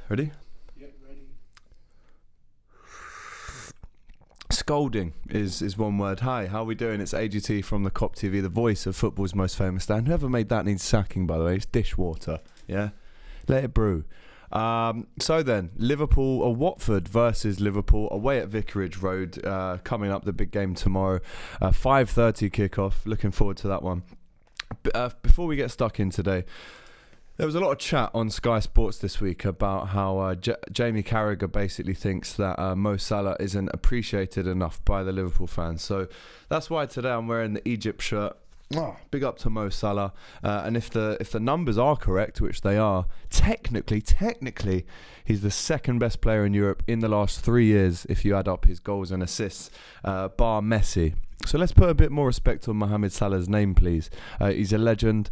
Ready? Yep, ready. Scolding is one word. Hi, how are we doing? It's AGT from the Kop TV, the voice of football's most famous stand. Whoever made that needs sacking, by the way. It's dishwater, yeah? Let it brew. So then, Watford versus Liverpool away at Vicarage Road, coming up, the big game tomorrow. 5:30 kickoff. Looking forward to that one. Before we get stuck in today, there was a lot of chat on Sky Sports this week about how Jamie Carragher basically thinks that Mo Salah isn't appreciated enough by the Liverpool fans. So that's why today I'm wearing the Egypt shirt. Big up to Mo Salah. And if the numbers are correct, which they are, technically, he's the second best player in Europe in the last 3 years if you add up his goals and assists, bar Messi. So let's put a bit more respect on Mohamed Salah's name, please. He's a legend.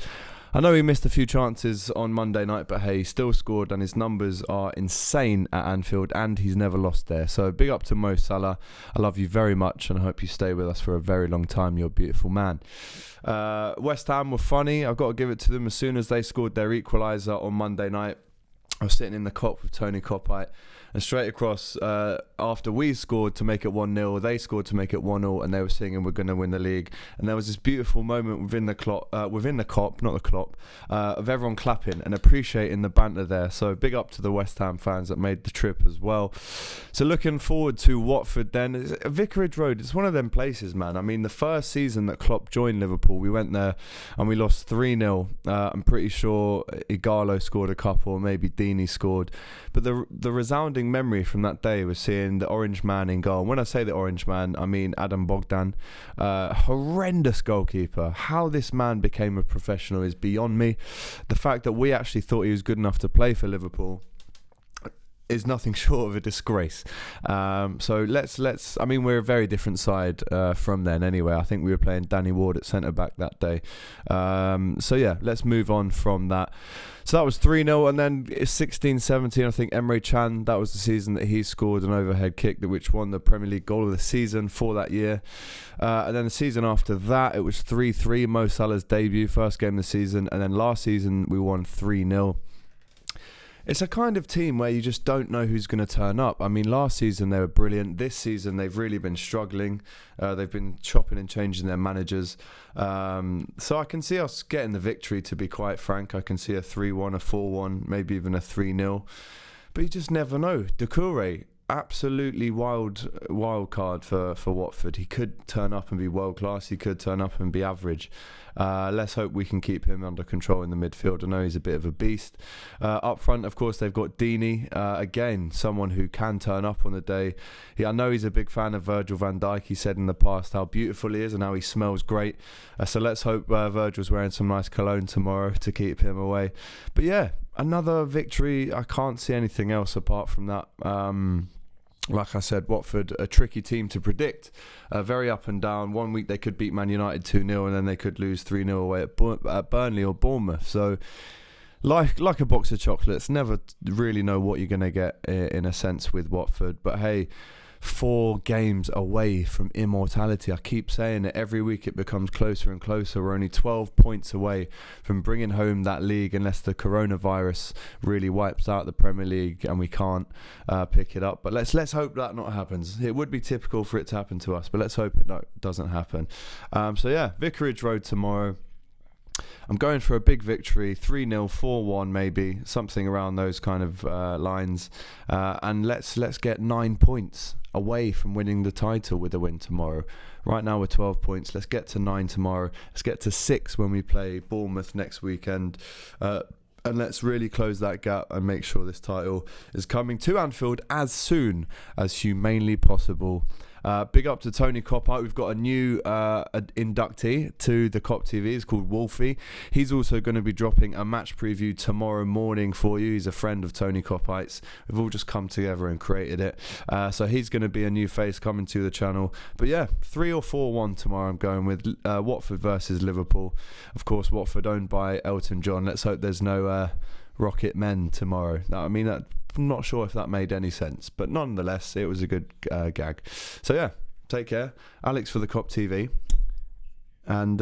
I know he missed a few chances on Monday night, but hey, he still scored and his numbers are insane at Anfield and he's never lost there. So big up to Mo Salah. I love you very much and I hope you stay with us for a very long time. You're a beautiful man. West Ham were funny. I've got to give it to them. As soon as they scored their equaliser on Monday night, I was sitting in the Kop with Tony Kopite, and straight across, after we scored to make it 1-0, they scored to make it 1-0, and they were singing, "We're going to win the league." And there was this beautiful moment within the Kop, not the Klopp, of everyone clapping and appreciating the banter there. So big up to the West Ham fans that made the trip as well. So looking forward to Watford then. Vicarage Road, it's one of them places, man. I mean, the first season that Klopp joined Liverpool, we went there and we lost 3-0. I'm pretty sure Igalo scored a couple, maybe Deeney scored. But the resounding memory from that day was seeing the orange man in goal. And when I say the orange man, I mean Adam Bogdan. Horrendous goalkeeper. How this man became a professional is beyond me. The fact that we actually thought he was good enough to play for Liverpool is nothing short of a disgrace. So let's. I mean, we're a very different side from then. Anyway, I think we were playing Danny Ward at centre back that day. So yeah, let's move on from that. So that was 3-0, and then 16-17, I think Emre Can, that was the season that he scored an overhead kick which won the Premier League goal of the season for that year. And then the season after that, it was 3-3, Mo Salah's debut, first game of the season, and then last season we won 3-0. It's a kind of team where you just don't know who's going to turn up. I mean, last season they were brilliant. This season they've really been struggling. They've been chopping and changing their managers. So I can see us getting the victory, to be quite frank. I can see a 3-1, a 4-1, maybe even a 3-0. But you just never know. Doucouré, absolutely wild card for Watford. He could turn up and be world class. He could turn up and be average. Let's hope we can keep him under control in the midfield. I know he's a bit of a beast. Up front, of course, they've got Deeney. Again, someone who can turn up on the day. I know he's a big fan of Virgil van Dijk. He said in the past how beautiful he is and how he smells great. So let's hope Virgil's wearing some nice cologne tomorrow to keep him away. But yeah, another victory. I can't see anything else apart from that. Like I said, Watford, a tricky team to predict. Very up and down. One week they could beat Man United 2-0 and then they could lose 3-0 away at Burnley or Bournemouth. So, like a box of chocolates, never really know what you're going to get in a sense with Watford. But hey, 4 games away from immortality. I keep saying it, every week it becomes closer and closer. We're only 12 points away from bringing home that league unless the coronavirus really wipes out the Premier League and we can't pick it up. But let's hope that not happens. It would be typical for it to happen to us, but let's hope it doesn't happen. So yeah, Vicarage Road tomorrow. I'm going for a big victory, 3-0, 4-1 maybe, something around those kind of lines. And let's get 9 points away from winning the title with a win tomorrow. Right now we're 12 points. Let's get to 9 tomorrow. Let's get to 6 when we play Bournemouth next weekend. And let's really close that gap and make sure this title is coming to Anfield as soon as humanly possible. Big up to Tony Kopite. We've got a new inductee to the Kop TV. It's called Wolfie. He's also going to be dropping a match preview tomorrow morning for you. He's a friend of Tony Kopite's. We've all just come together and created it. So he's going to be a new face coming to the channel. But yeah, 3 or 4-1 tomorrow I'm going with. Watford versus Liverpool. Of course, Watford owned by Elton John. Let's hope there's no Rocket Men tomorrow. I'm not sure if that made any sense, but nonetheless, it was a good gag. So yeah, take care. Alex for the Kop TV. And